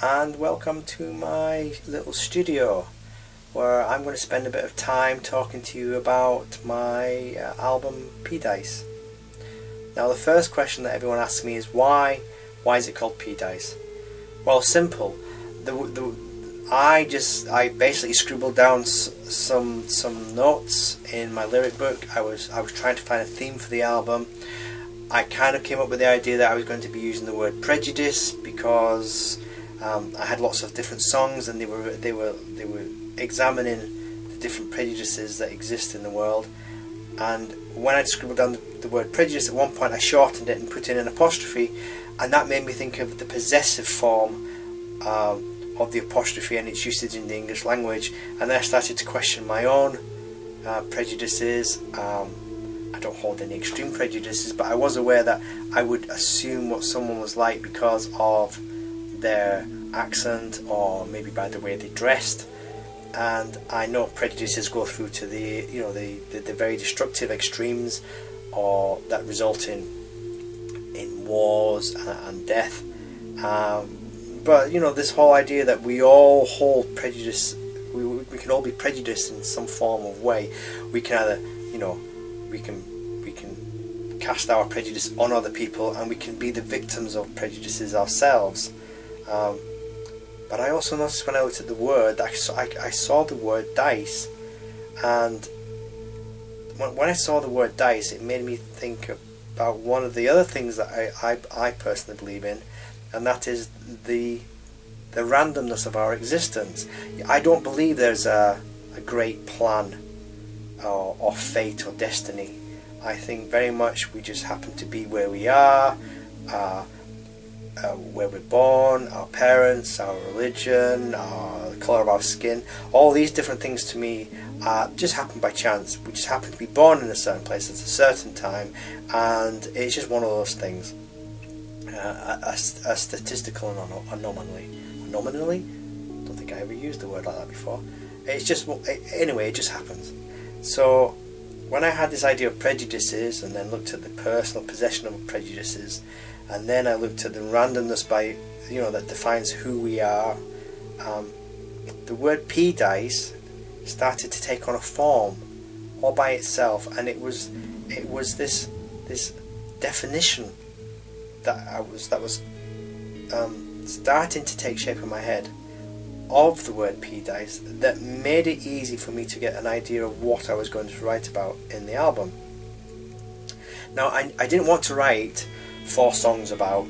and welcome to my little studio where I'm going to spend a bit of time talking to you about my album Pdice. Now the first question that everyone asks me is why is it called Pdice? Well, simple. I basically scribbled down some notes in my lyric book. I was trying to find a theme for the album. I kind of came up with the idea that I was going to be using the word prejudice because I had lots of different songs and they were examining the different prejudices that exist in the world. And when I scribbled down the word prejudice, at one point I shortened it and put in an apostrophe, and that made me think of the possessive form of the apostrophe and its usage in the English language. And then I started to question my own prejudices. I don't hold any extreme prejudices, but I was aware that I would assume what someone was like because of their accent or maybe by the way they dressed. And I know prejudices go through to the very destructive extremes, or that result in wars and death. But this whole idea that we all hold prejudice, we can all be prejudiced in some form of way. We can either we can cast our prejudice on other people, and we can be the victims of prejudices ourselves. But I also noticed when I looked at the word, I saw the word dice, and when I saw the word dice, it made me think about one of the other things that I personally believe in, and that is the randomness of our existence. I don't believe there's a great plan or fate or destiny. I think very much we just happen to be where we are, where we're born, our parents, our religion, the colour of our skin. All these different things to me just happen by chance. We just happen to be born in a certain place at a certain time, and it's just one of those things. A statistical anomaly. Anomaly? I don't think I ever used a word like that before. It's just, anyway, it just happens. So when I had this idea of prejudices, and then looked at the personal possession of prejudices, and then I looked at the randomness by that defines who we are, the word Pdice started to take on a form all by itself, and it was this definition that was starting to take shape in my head of the word Pdice that made it easy for me to get an idea of what I was going to write about in the album. Now I didn't want to write 4 songs about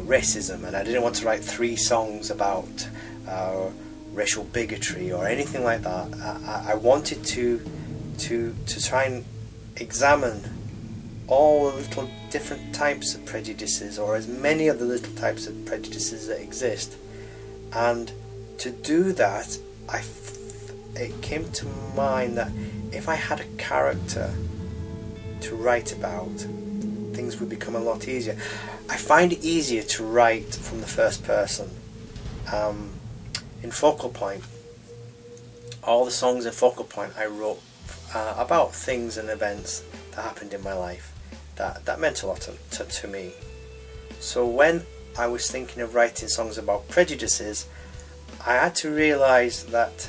racism, and I didn't want to write 3 songs about racial bigotry or anything like that. I wanted to try and examine all the little different types of prejudices, or as many of the little types of prejudices that exist. And to do that, it came to mind that if I had a character to write about, things would become a lot easier. I find it easier to write from the first person. In Focal Point, all the songs in Focal Point I wrote about things and events that happened in my life that meant a lot to me. So when I was thinking of writing songs about prejudices, I had to realise that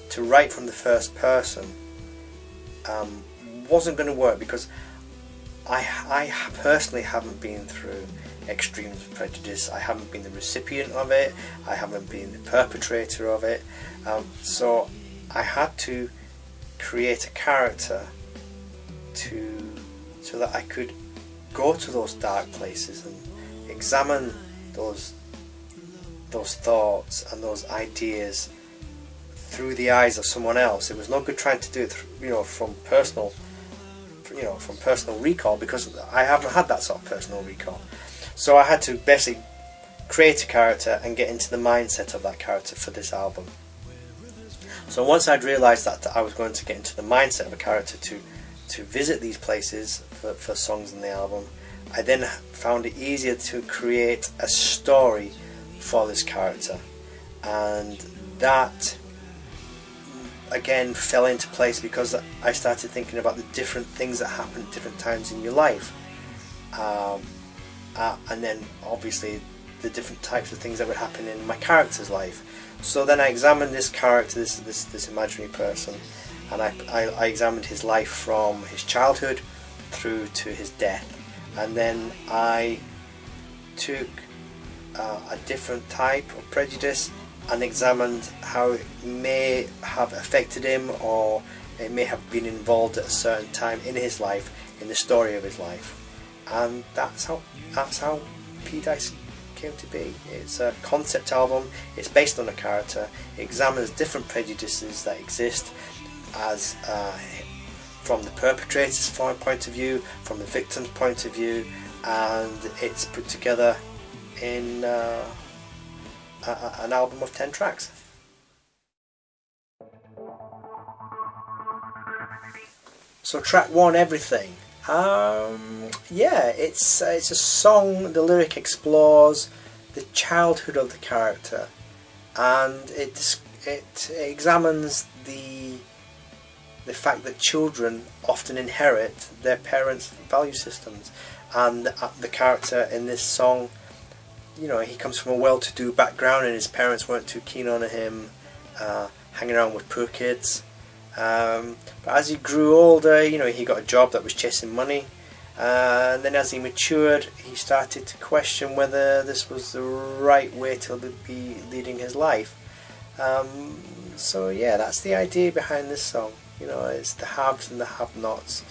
to write from the first person wasn't going to work, because I personally haven't been through extremes of prejudice. I haven't been the recipient of it. I haven't been the perpetrator of it. So I had to create a character so that I could go to those dark places and examine those thoughts and those ideas through the eyes of someone else. It was no good trying to do it from personal recall, because I haven't had that sort of personal recall. So I had to basically create a character and get into the mindset of that character for this album. So once I'd realised that I was going to get into the mindset of a character to visit these places for songs in the album, I then found it easier to create a story for this character, and that again fell into place because I started thinking about the different things that happen at different times in your life, and then obviously the different types of things that would happen in my character's life. So then I examined this character, this imaginary person, and I examined his life from his childhood through to his death, and then I took a different type of prejudice and examined how it may have affected him, or it may have been involved at a certain time in his life, in the story of his life. And that's how Pdice came to be. It's a concept album, it's based on a character, it examines different prejudices that exist as from the perpetrator's point of view, from the victim's point of view, and it's put together in an album of 10 tracks. So track 1, Everything. Yeah, it's a song. The lyric explores the childhood of the character, and it examines the fact that children often inherit their parents' value systems, and the character in this song, you know, he comes from a well-to-do background, and his parents weren't too keen on him hanging around with poor kids. But as he grew older, you know, he got a job that was chasing money, and then as he matured, he started to question whether this was the right way to be leading his life. So yeah, that's the idea behind this song. You know, it's the haves and the have-nots,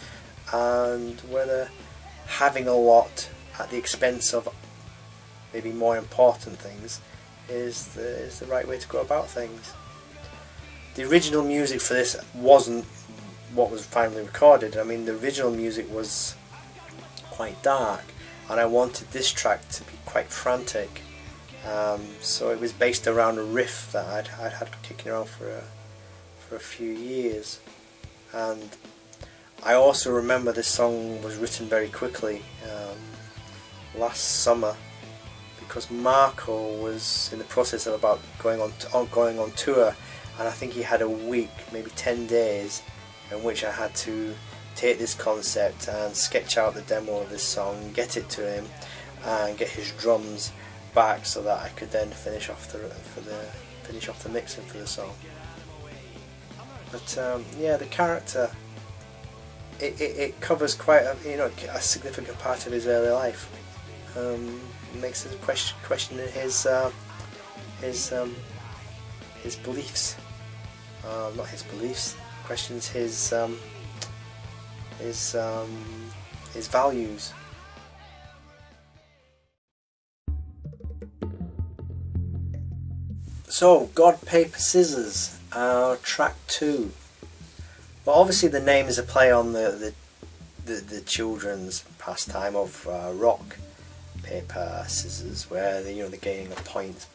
and whether having a lot at the expense of maybe more important things is the right way to go about things. The original music for this wasn't what was finally recorded. I mean, the original music was quite dark, and I wanted this track to be quite frantic. So it was based around a riff that I'd had kicking around for a few years. And I also remember this song was written very quickly last summer, because Marco was in the process of about going on tour, and I think he had a week, maybe 10 days, in which I had to take this concept and sketch out the demo of this song, get it to him, and get his drums back so that I could then finish off the mixing for the song. But yeah, the character, it covers quite a significant part of his early life. Makes us question his beliefs. Not his beliefs. Questions his values. So, God, Paper, Scissors, track 2. Well, obviously the name is a play on the children's pastime of rock, paper, scissors, where they're gaining a point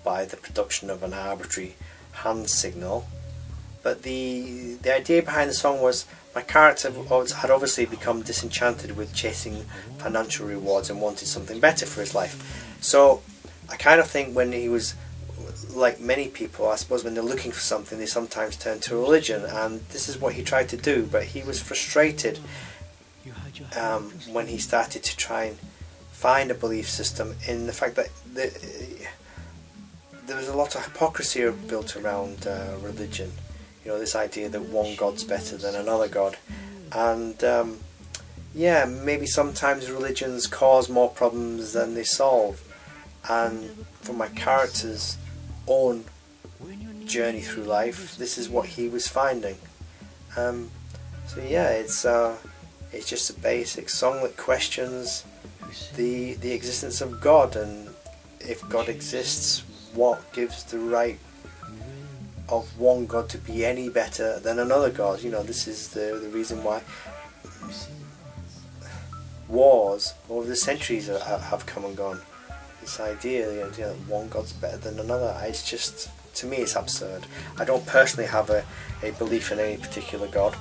by the production of an arbitrary hand signal. But the idea behind the song was my character had obviously become disenchanted with chasing financial rewards and wanted something better for his life. So I kind of think when he was, like many people, I suppose, when they're looking for something, they sometimes turn to religion, and this is what he tried to do. But he was frustrated when he started to try and find a belief system in the fact that there was a lot of hypocrisy built around religion. This idea that one God's better than another God, and yeah, maybe sometimes religions cause more problems than they solve. And for my character's own journey through life, this is what he was finding. So yeah, it's just a basic song that questions the existence of God, and if God exists, what gives the right of one God to be any better than another God? This is the reason why wars over the centuries have come and gone. This idea, one God's better than another, it's just, to me, it's absurd. I don't personally have a belief in any particular God,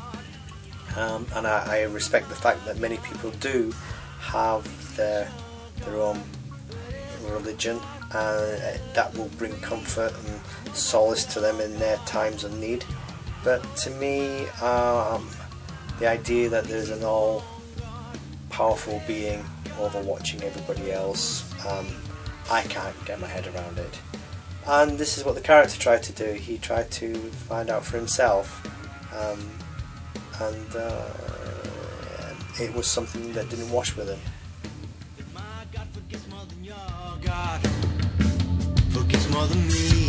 and I respect the fact that many people do have their own religion, and that will bring comfort and solace to them in their times of need. But to me, the idea that there's an all-powerful being overwatching everybody else, I can't get my head around it. And this is what the character tried to do. He tried to find out for himself, and it was something that didn't wash with him. Forgets more than me.